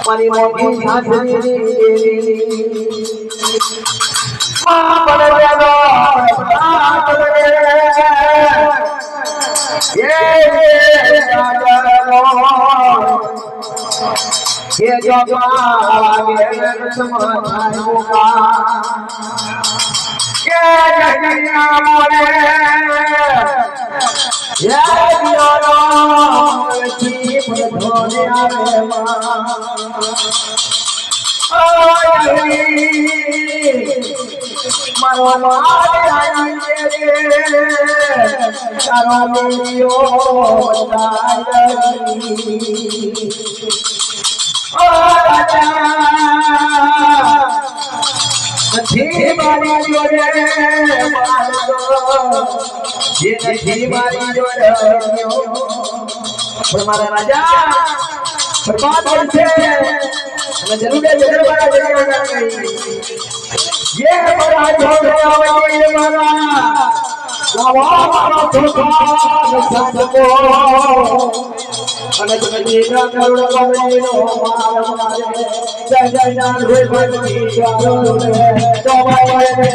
મારી મોટી સાસરી માં પડેલો ये जो आगे समाधानुगा के जगन्ना मोरे ये दियारो जीव धोने आवे मारो मारे आई रे तारो मिलियो નથી મારી જોડે જે નથી મારી જોડે પણ મારા રાજા બરબાદ છે અને જરૂર વાળા ये बड़ा जोड़े आवे मारा लावा मारा धोखा सको અને જગદીના કરુણ કમળીનો માર મારે જય જય નામ રે ભગતી ચાલો રે તો મારે રે